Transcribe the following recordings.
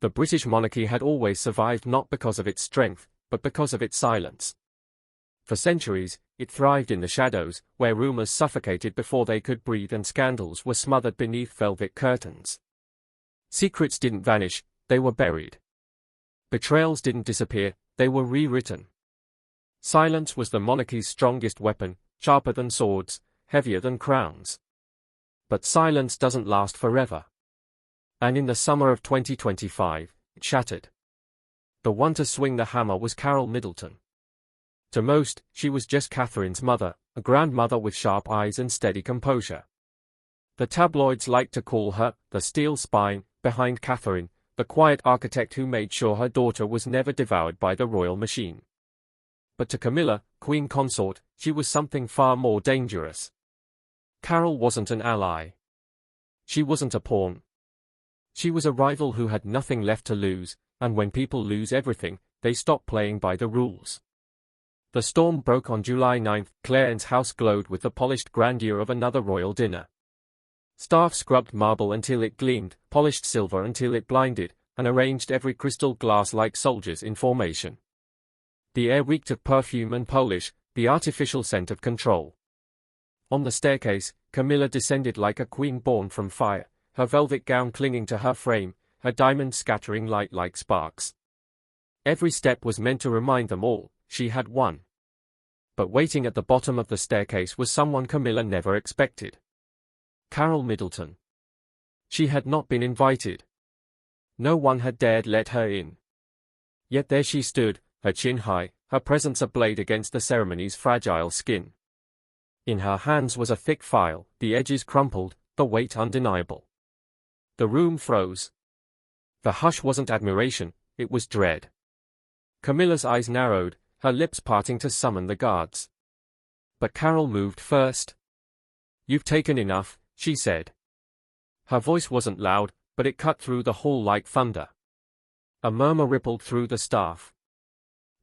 The British monarchy had always survived not because of its strength, but because of its silence. For centuries, it thrived in the shadows, where rumors suffocated before they could breathe and scandals were smothered beneath velvet curtains. Secrets didn't vanish, they were buried. Betrayals didn't disappear, they were rewritten. Silence was the monarchy's strongest weapon, sharper than swords, heavier than crowns. But silence doesn't last forever. And in the summer of 2025, it shattered. The one to swing the hammer was Carole Middleton. To most, she was just Catherine's mother, a grandmother with sharp eyes and steady composure. The tabloids liked to call her the steel spine behind Catherine, the quiet architect who made sure her daughter was never devoured by the royal machine. But to Camilla, Queen Consort, she was something far more dangerous. Carole wasn't an ally. She wasn't a pawn. She was a rival who had nothing left to lose, and when people lose everything, they stop playing by the rules. The storm broke on July 9. Clarence's house glowed with the polished grandeur of another royal dinner. Staff scrubbed marble until it gleamed, polished silver until it blinded, and arranged every crystal glass like soldiers in formation. The air reeked of perfume and polish, the artificial scent of control. On the staircase, Camilla descended like a queen born from fire, her velvet gown clinging to her frame, her diamonds scattering light like sparks. Every step was meant to remind them all, she had won. But waiting at the bottom of the staircase was someone Camilla never expected. Carole Middleton. She had not been invited. No one had dared let her in. Yet there she stood, her chin high, her presence ablaze against the ceremony's fragile skin. In her hands was a thick file, the edges crumpled, the weight undeniable. The room froze. The hush wasn't admiration, it was dread. Camilla's eyes narrowed, her lips parting to summon the guards. But Carole moved first. "You've taken enough," she said. Her voice wasn't loud, but it cut through the hall like thunder. A murmur rippled through the staff.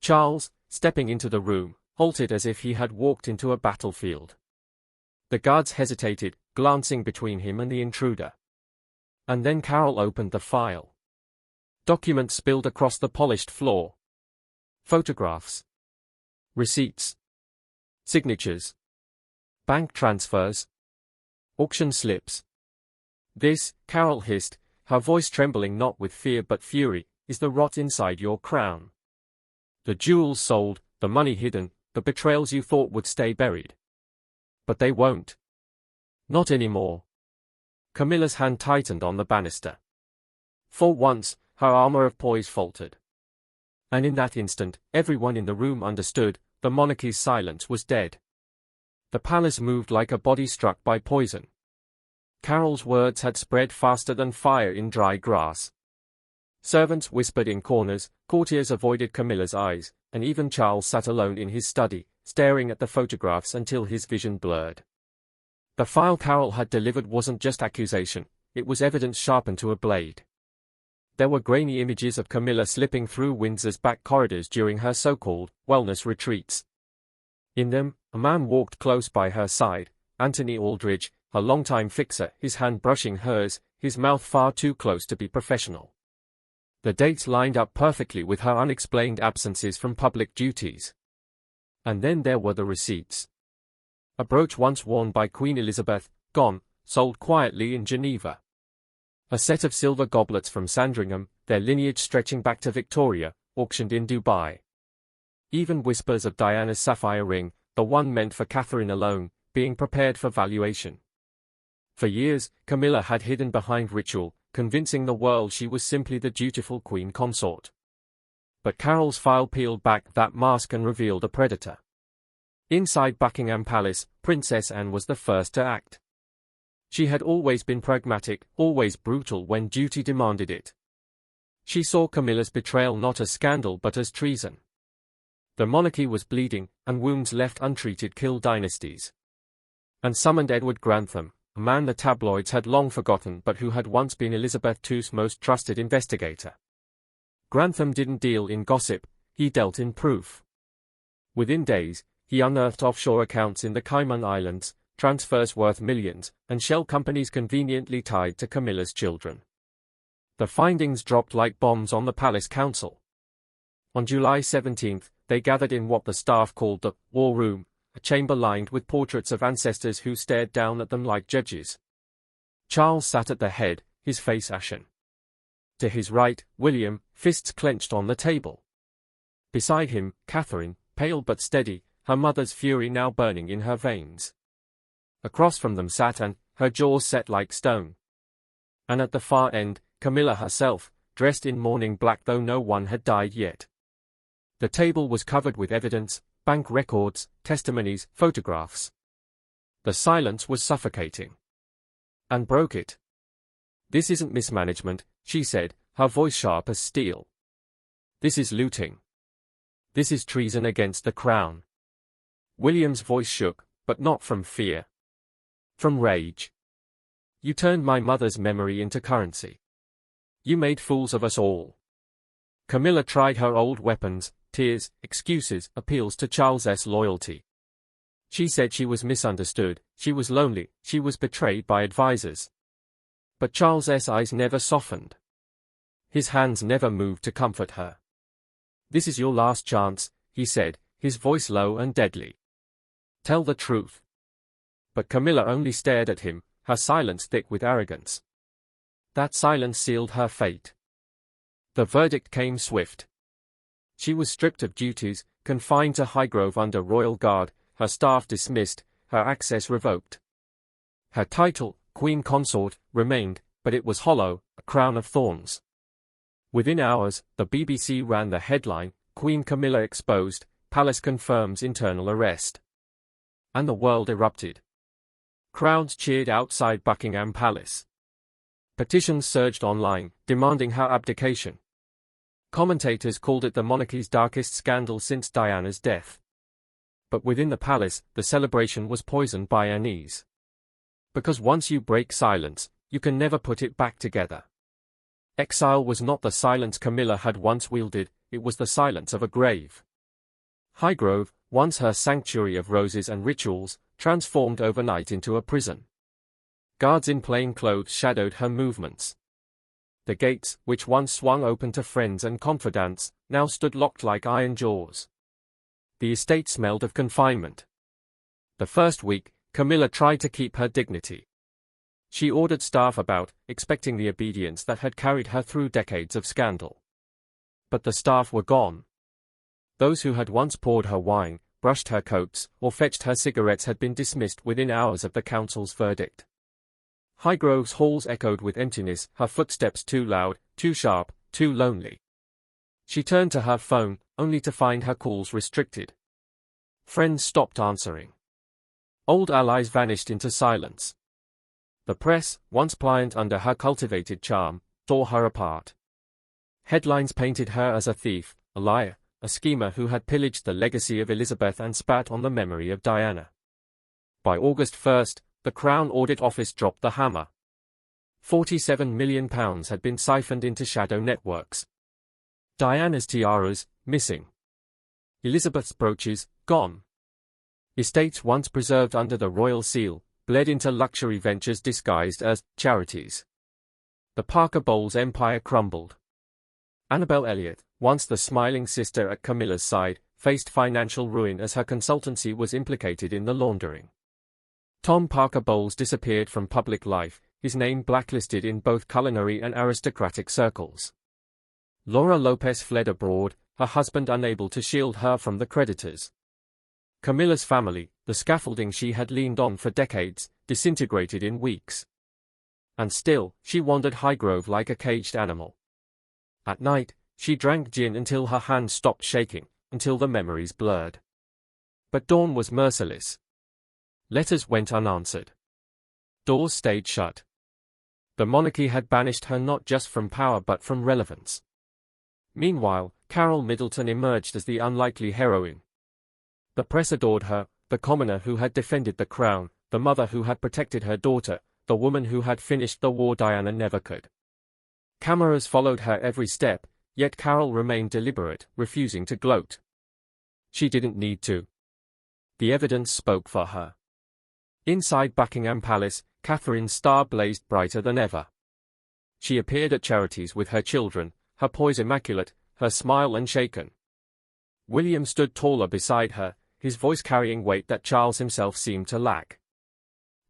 Charles, stepping into the room, halted as if he had walked into a battlefield. The guards hesitated, glancing between him and the intruder. And then Carole opened the file. Documents spilled across the polished floor. Photographs. Receipts. Signatures. Bank transfers. Auction slips. "This," Carole hissed, her voice trembling not with fear but fury, "is the rot inside your crown. The jewels sold, the money hidden, the betrayals you thought would stay buried. But they won't. Not anymore." Camilla's hand tightened on the banister. For once, her armor of poise faltered. And in that instant, everyone in the room understood, the monarchy's silence was dead. The palace moved like a body struck by poison. Carole's words had spread faster than fire in dry grass. Servants whispered in corners, courtiers avoided Camilla's eyes, and even Charles sat alone in his study, staring at the photographs until his vision blurred. The file Carole had delivered wasn't just accusation, it was evidence sharpened to a blade. There were grainy images of Camilla slipping through Windsor's back corridors during her so-called wellness retreats. In them, a man walked close by her side, Anthony Aldridge, her longtime fixer, his hand brushing hers, his mouth far too close to be professional. The dates lined up perfectly with her unexplained absences from public duties. And then there were the receipts. A brooch once worn by Queen Elizabeth, gone, sold quietly in Geneva. A set of silver goblets from Sandringham, their lineage stretching back to Victoria, auctioned in Dubai. Even whispers of Diana's sapphire ring, the one meant for Catherine alone, being prepared for valuation. For years, Camilla had hidden behind ritual, convincing the world she was simply the dutiful queen consort. But Carole's file peeled back that mask and revealed a predator. Inside Buckingham Palace, Princess Anne was the first to act. She had always been pragmatic, always brutal when duty demanded it. She saw Camilla's betrayal not as scandal but as treason. The monarchy was bleeding, and wounds left untreated kill dynasties. And summoned Edward Grantham, a man the tabloids had long forgotten but who had once been Elizabeth II's most trusted investigator. Grantham didn't deal in gossip, he dealt in proof. Within days, he unearthed offshore accounts in the Cayman Islands, transfers worth millions, and shell companies conveniently tied to Camilla's children. The findings dropped like bombs on the palace council. On July 17, they gathered in what the staff called the war room, a chamber lined with portraits of ancestors who stared down at them like judges. Charles sat at the head, his face ashen. To his right, William, fists clenched on the table. Beside him, Catherine, pale but steady, her mother's fury now burning in her veins. Across from them sat Anne, her jaws set like stone. And at the far end, Camilla herself, dressed in mourning black though no one had died yet. The table was covered with evidence, bank records, testimonies, photographs. The silence was suffocating. Anne broke it. "This isn't mismanagement," she said, her voice sharp as steel. "This is looting. This is treason against the crown." William's voice shook, but not from fear. From rage. "You turned my mother's memory into currency. You made fools of us all." Camilla tried her old weapons, tears, excuses, appeals to Charles's loyalty. She said she was misunderstood, she was lonely, she was betrayed by advisors. But Charles's eyes never softened. His hands never moved to comfort her. "This is your last chance," he said, his voice low and deadly. "Tell the truth." But Camilla only stared at him, her silence thick with arrogance. That silence sealed her fate. The verdict came swift. She was stripped of duties, confined to Highgrove under royal guard, her staff dismissed, her access revoked. Her title, Queen Consort, remained, but it was hollow, a crown of thorns. Within hours, the BBC ran the headline, "Queen Camilla exposed, Palace confirms internal arrest." And the world erupted. Crowds cheered outside Buckingham Palace. Petitions surged online, demanding her abdication. Commentators called it the monarchy's darkest scandal since Diana's death. But within the palace, the celebration was poisoned by unease. Because once you break silence, you can never put it back together. Exile was not the silence Camilla had once wielded, it was the silence of a grave. Highgrove, once her sanctuary of roses and rituals, transformed overnight into a prison. Guards in plain clothes shadowed her movements. The gates, which once swung open to friends and confidants, now stood locked like iron jaws. The estate smelled of confinement. The first week, Camilla tried to keep her dignity. She ordered staff about, expecting the obedience that had carried her through decades of scandal. But the staff were gone. Those who had once poured her wine, brushed her coats, or fetched her cigarettes had been dismissed within hours of the council's verdict. Highgrove's halls echoed with emptiness, her footsteps too loud, too sharp, too lonely. She turned to her phone, only to find her calls restricted. Friends stopped answering. Old allies vanished into silence. The press, once pliant under her cultivated charm, tore her apart. Headlines painted her as a thief, a liar, a schemer who had pillaged the legacy of Elizabeth and spat on the memory of Diana. By August 1, the Crown Audit Office dropped the hammer. £47 million had been siphoned into shadow networks. Diana's tiaras, missing. Elizabeth's brooches, gone. Estates once preserved under the royal seal, bled into luxury ventures disguised as charities. The Parker Bowles empire crumbled. Annabel Elliot, once the smiling sister at Camilla's side, faced financial ruin as her consultancy was implicated in the laundering. Tom Parker Bowles disappeared from public life, his name blacklisted in both culinary and aristocratic circles. Laura Lopez fled abroad, her husband unable to shield her from the creditors. Camilla's family, the scaffolding she had leaned on for decades, disintegrated in weeks. And still, she wandered Highgrove like a caged animal. At night, she drank gin until her hands stopped shaking, until the memories blurred. But dawn was merciless. Letters went unanswered. Doors stayed shut. The monarchy had banished her not just from power but from relevance. Meanwhile, Carole Middleton emerged as the unlikely heroine. The press adored her, the commoner who had defended the crown, the mother who had protected her daughter, the woman who had finished the war Diana never could. Cameras followed her every step, yet Carole remained deliberate, refusing to gloat. She didn't need to. The evidence spoke for her. Inside Buckingham Palace, Catherine's star blazed brighter than ever. She appeared at charities with her children, her poise immaculate, her smile unshaken. William stood taller beside her, his voice carrying weight that Charles himself seemed to lack.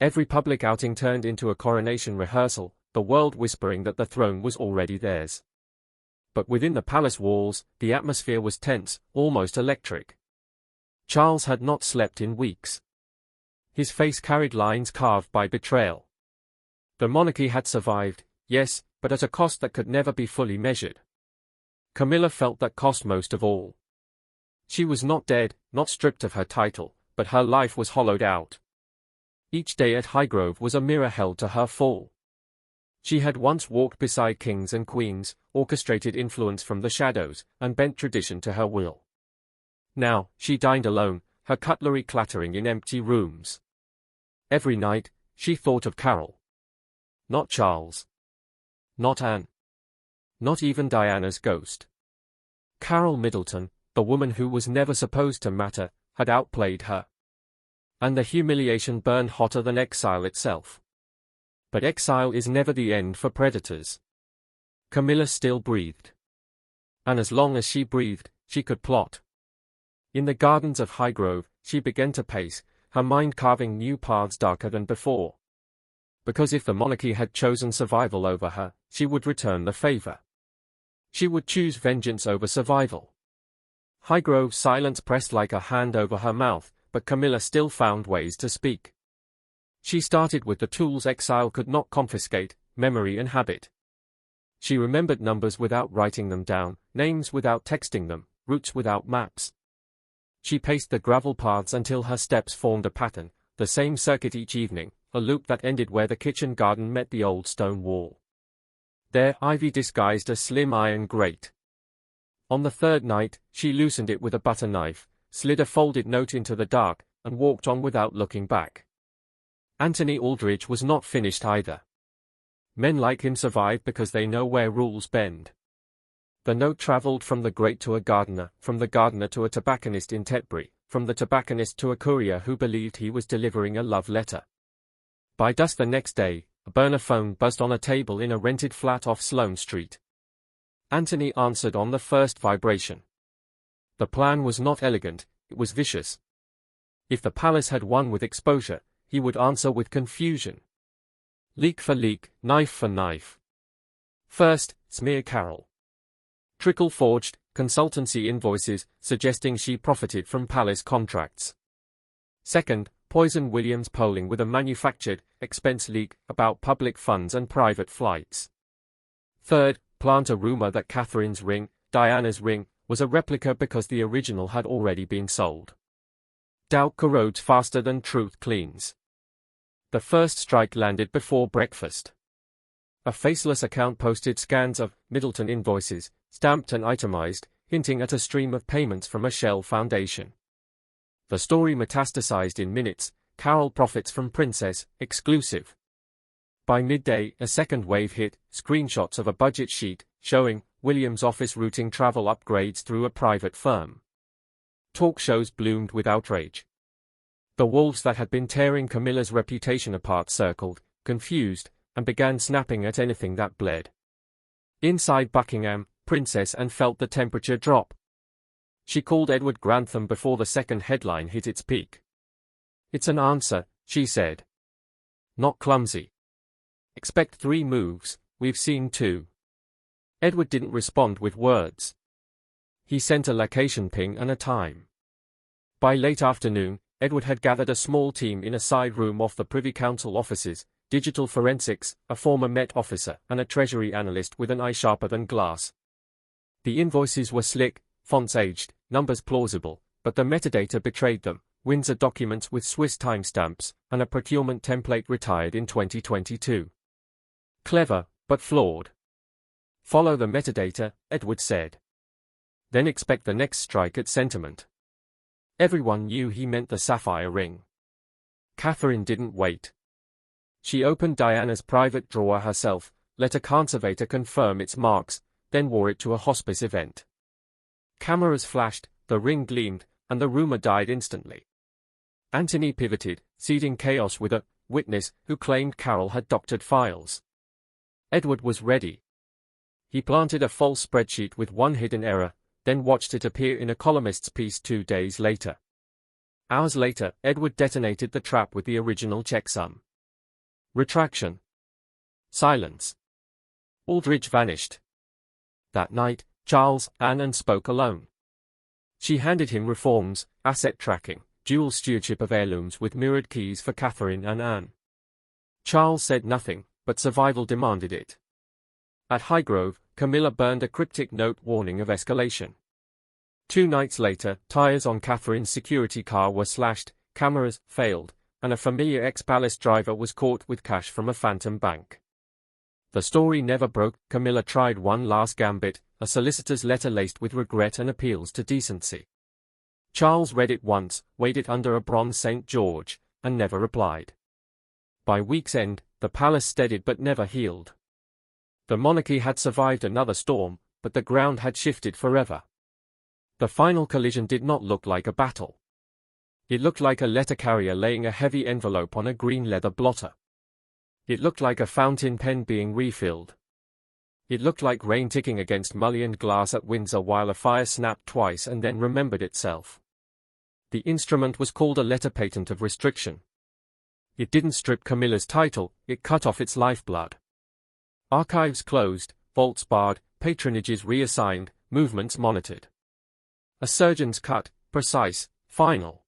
Every public outing turned into a coronation rehearsal, the world whispering that the throne was already theirs. But within the palace walls, the atmosphere was tense, almost electric. Charles had not slept in weeks. His face carried lines carved by betrayal. The monarchy had survived, yes, but at a cost that could never be fully measured. Camilla felt that cost most of all. She was not dead, not stripped of her title, but her life was hollowed out. Each day at Highgrove was a mirror held to her fall. She had once walked beside kings and queens, orchestrated influence from the shadows, and bent tradition to her will. Now, she dined alone, her cutlery clattering in empty rooms. Every night, she thought of Carole. Not Charles. Not Anne. Not even Diana's ghost. Carole Middleton, the woman who was never supposed to matter, had outplayed her. And the humiliation burned hotter than exile itself. But exile is never the end for predators. Camilla still breathed. And as long as she breathed, she could plot. In the gardens of Highgrove, she began to pace, her mind carving new paths darker than before. Because if the monarchy had chosen survival over her, she would return the favor. She would choose vengeance over survival. Highgrove's silence pressed like a hand over her mouth, but Camilla still found ways to speak. She started with the tools exile could not confiscate, memory and habit. She remembered numbers without writing them down, names without texting them, routes without maps. She paced the gravel paths until her steps formed a pattern, the same circuit each evening, a loop that ended where the kitchen garden met the old stone wall. There, ivy disguised a slim iron grate. On the third night, she loosened it with a butter knife, slid a folded note into the dark, and walked on without looking back. Anthony Aldridge was not finished either. Men like him survive because they know where rules bend. The note travelled from the grate to a gardener, from the gardener to a tobacconist in Tetbury, from the tobacconist to a courier who believed he was delivering a love letter. By dusk the next day, a burner phone buzzed on a table in a rented flat off Sloane Street. Anthony answered on the first vibration. The plan was not elegant, it was vicious. If the palace had won with exposure, he would answer with confusion. Leak for leak, knife for knife. First, smear Carole. Trickle forged consultancy invoices, suggesting she profited from palace contracts. Second, poison William's polling with a manufactured, expense leak about public funds and private flights. Third, plant a rumor that Catherine's ring, Diana's ring, was a replica because the original had already been sold. Doubt corrodes faster than truth cleans. The first strike landed before breakfast. A faceless account posted scans of Middleton invoices, stamped and itemized, hinting at a stream of payments from a shell foundation. The story metastasized in minutes. Carole profits from Princess, exclusive. By midday, a second wave hit, screenshots of a budget sheet, showing William's office routing travel upgrades through a private firm. Talk shows bloomed with outrage. The wolves that had been tearing Camilla's reputation apart circled, confused, and began snapping at anything that bled. Inside Buckingham, Princess Anne felt the temperature drop. She called Edward Grantham before the second headline hit its peak. "It's an answer," she said. "Not clumsy. Expect 3 moves, we've seen 2. Edward didn't respond with words. He sent a location ping and a time. By late afternoon, Edward had gathered a small team in a side room off the Privy Council offices, digital forensics, a former Met officer, and a Treasury analyst with an eye sharper than glass. The invoices were slick, fonts aged, numbers plausible, but the metadata betrayed them. Windsor documents with Swiss timestamps, and a procurement template retired in 2022. Clever, but flawed. Follow the metadata, Edward said. Then expect the next strike at sentiment. Everyone knew he meant the sapphire ring. Catherine didn't wait. She opened Diana's private drawer herself, let a conservator confirm its marks, then wore it to a hospice event. Cameras flashed, the ring gleamed, and the rumor died instantly. Anthony pivoted, seeding chaos with a witness who claimed Carole had doctored files. Edward was ready. He planted a false spreadsheet with one hidden error, then watched it appear in a columnist's piece 2 days later. Hours later, Edward detonated the trap with the original checksum. Retraction. Silence. Aldridge vanished. That night, Charles, Anne spoke alone. She handed him reforms, asset tracking, dual stewardship of heirlooms with mirrored keys for Catherine and Anne. Charles said nothing, but survival demanded it. At Highgrove, Camilla burned a cryptic note warning of escalation. 2 nights later, tires on Catherine's security car were slashed, cameras failed, and a familiar ex-palace driver was caught with cash from a phantom bank. The story never broke. Camilla tried one last gambit, a solicitor's letter laced with regret and appeals to decency. Charles read it once, weighed it under a bronze St. George, and never replied. By week's end, the palace steadied but never healed. The monarchy had survived another storm, but the ground had shifted forever. The final collision did not look like a battle. It looked like a letter carrier laying a heavy envelope on a green leather blotter. It looked like a fountain pen being refilled. It looked like rain ticking against mullioned glass at Windsor while a fire snapped twice and then remembered itself. The instrument was called a letter patent of restriction. It didn't strip Camilla's title, it cut off its lifeblood. Archives closed, vaults barred, patronages reassigned, movements monitored. A surgeon's cut, precise, final.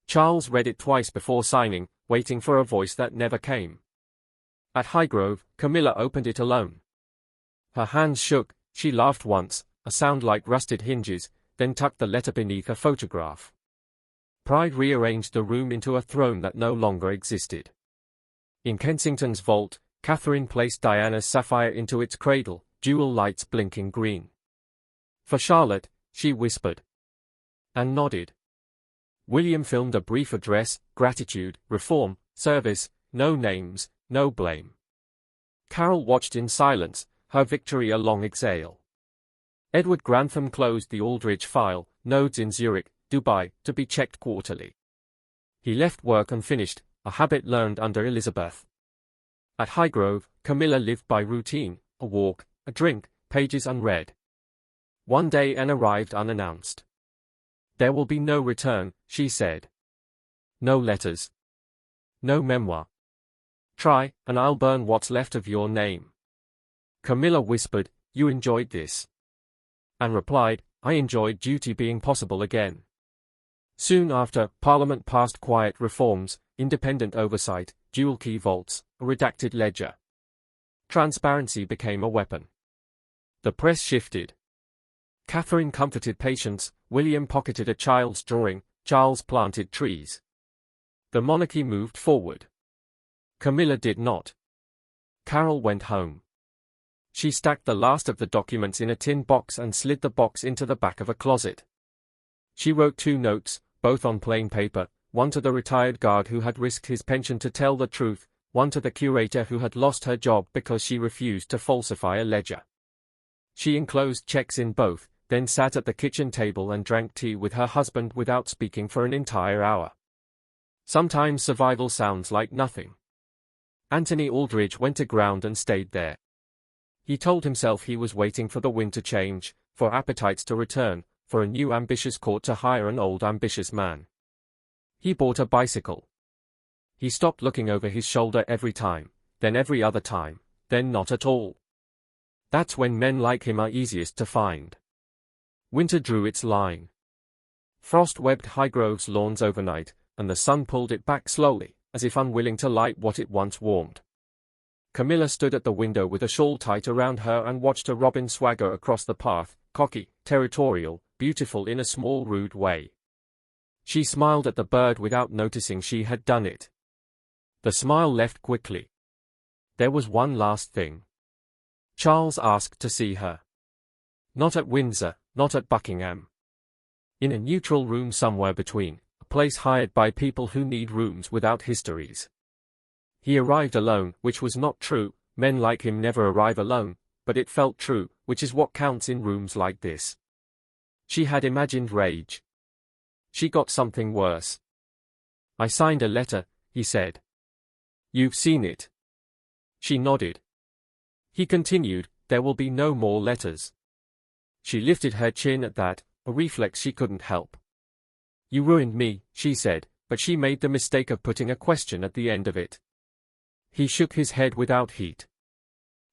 Charles read it twice before signing, waiting for a voice that never came. At Highgrove, Camilla opened it alone. Her hands shook, she laughed once, a sound like rusted hinges, then tucked the letter beneath a photograph. Pride rearranged the room into a throne that no longer existed. In Kensington's vault, Catherine placed Diana's sapphire into its cradle, jewel lights blinking green. For Charlotte, she whispered. And nodded. William filmed a brief address, gratitude, reform, service, no names, no blame. Carole watched in silence, her victory a long exhale. Edward Grantham closed the Aldridge file, nodes in Zurich, Dubai, to be checked quarterly. He left work unfinished, a habit learned under Elizabeth. At Highgrove, Camilla lived by routine, a walk, a drink, pages unread. One day Anne arrived unannounced. There will be no return, she said. No letters. No memoir. Try, and I'll burn what's left of your name. Camilla whispered, you enjoyed this. Anne replied, I enjoyed duty being possible again. Soon after, Parliament passed quiet reforms, independent oversight, dual key vaults, a redacted ledger. Transparency became a weapon. The press shifted. Catherine comforted patients, William pocketed a child's drawing, Charles planted trees. The monarchy moved forward. Camilla did not. Carole went home. She stacked the last of the documents in a tin box and slid the box into the back of a closet. She wrote 2 notes, both on plain paper, one to the retired guard who had risked his pension to tell the truth, one to the curator who had lost her job because she refused to falsify a ledger. She enclosed checks in both, then sat at the kitchen table and drank tea with her husband without speaking for an entire hour. Sometimes survival sounds like nothing. Anthony Aldridge went aground and stayed there. He told himself he was waiting for the wind to change, for appetites to return, for a new ambitious court to hire an old ambitious man. He bought a bicycle. He stopped looking over his shoulder every time, then every other time, then not at all. That's when men like him are easiest to find. Winter drew its line. Frost webbed Highgrove's lawns overnight, and the sun pulled it back slowly, as if unwilling to light what it once warmed. Camilla stood at the window with a shawl tight around her and watched a robin swagger across the path, cocky, territorial, beautiful in a small rude way. She smiled at the bird without noticing she had done it. The smile left quickly. There was one last thing. Charles asked to see her. Not at Windsor, not at Buckingham. In a neutral room somewhere between, a place hired by people who need rooms without histories. He arrived alone, which was not true, men like him never arrive alone, but it felt true, which is what counts in rooms like this. She had imagined rage. She got something worse. I signed a letter, he said. You've seen it. She nodded. He continued, there will be no more letters. She lifted her chin at that, a reflex she couldn't help. You ruined me, she said, but she made the mistake of putting a question at the end of it. He shook his head without heat.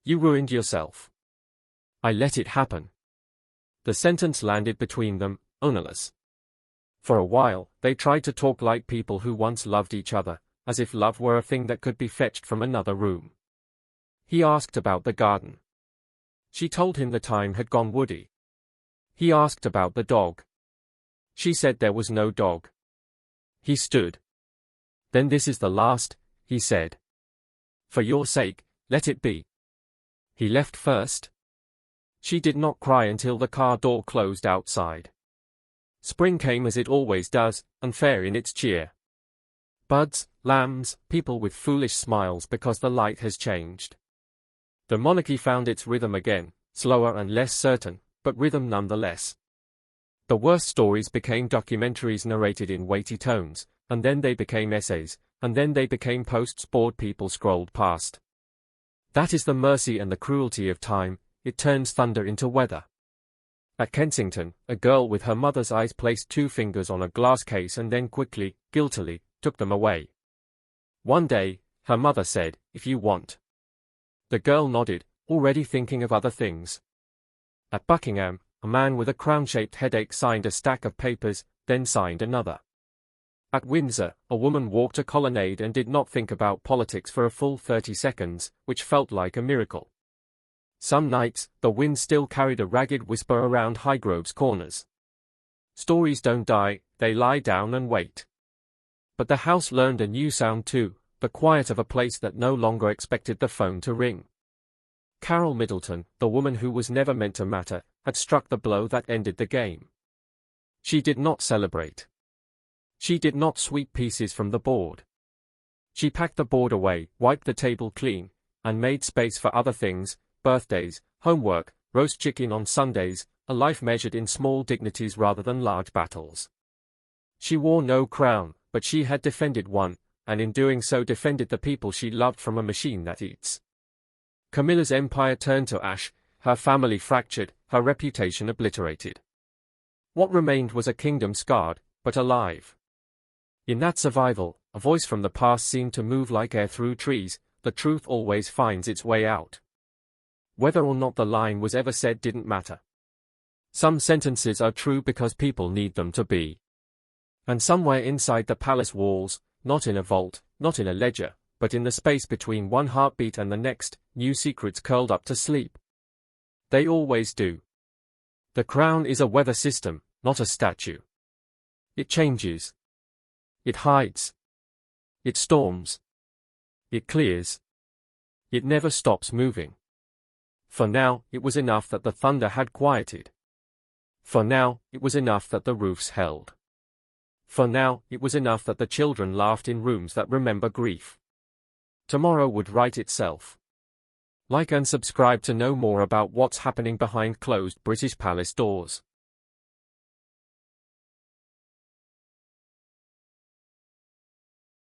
You ruined yourself. I let it happen. The sentence landed between them, ownerless. For a while, they tried to talk like people who once loved each other, as if love were a thing that could be fetched from another room. He asked about the garden. She told him the time had gone woody. He asked about the dog. She said there was no dog. He stood. Then this is the last, he said. For your sake, let it be. He left first. She did not cry until the car door closed outside. Spring came as it always does, unfair in its cheer. Buds, lambs, people with foolish smiles because the light has changed. The monarchy found its rhythm again, slower and less certain, but rhythm nonetheless. The worst stories became documentaries narrated in weighty tones, and then they became essays, and then they became posts bored people scrolled past. That is the mercy and the cruelty of time, it turns thunder into weather. At Kensington, a girl with her mother's eyes placed 2 fingers on a glass case and then quickly, guiltily, took them away. One day, her mother said, if you want. The girl nodded, already thinking of other things. At Buckingham, a man with a crown-shaped headache signed a stack of papers, then signed another. At Windsor, a woman walked a colonnade and did not think about politics for a full 30 seconds, which felt like a miracle. Some nights, the wind still carried a ragged whisper around Highgrove's corners. Stories don't die, they lie down and wait. But the house learned a new sound too, the quiet of a place that no longer expected the phone to ring. Carole Middleton, the woman who was never meant to matter, had struck the blow that ended the game. She did not celebrate. She did not sweep pieces from the board. She packed the board away, wiped the table clean, and made space for other things, birthdays, homework, roast chicken on Sundays, a life measured in small dignities rather than large battles. She wore no crown, but she had defended one, and in doing so defended the people she loved from a machine that eats. Camilla's empire turned to ash, her family fractured, her reputation obliterated. What remained was a kingdom scarred, but alive. In that survival, a voice from the past seemed to move like air through trees, the truth always finds its way out. Whether or not the line was ever said didn't matter. Some sentences are true because people need them to be. And somewhere inside the palace walls, not in a vault, not in a ledger, but in the space between one heartbeat and the next, new secrets curled up to sleep. They always do. The crown is a weather system, not a statue. It changes. It hides. It storms. It clears. It never stops moving. For now, it was enough that the thunder had quieted. For now, it was enough that the roofs held. For now, it was enough that the children laughed in rooms that remember grief. Tomorrow would right itself. Like and subscribe to know more about what's happening behind closed British palace doors.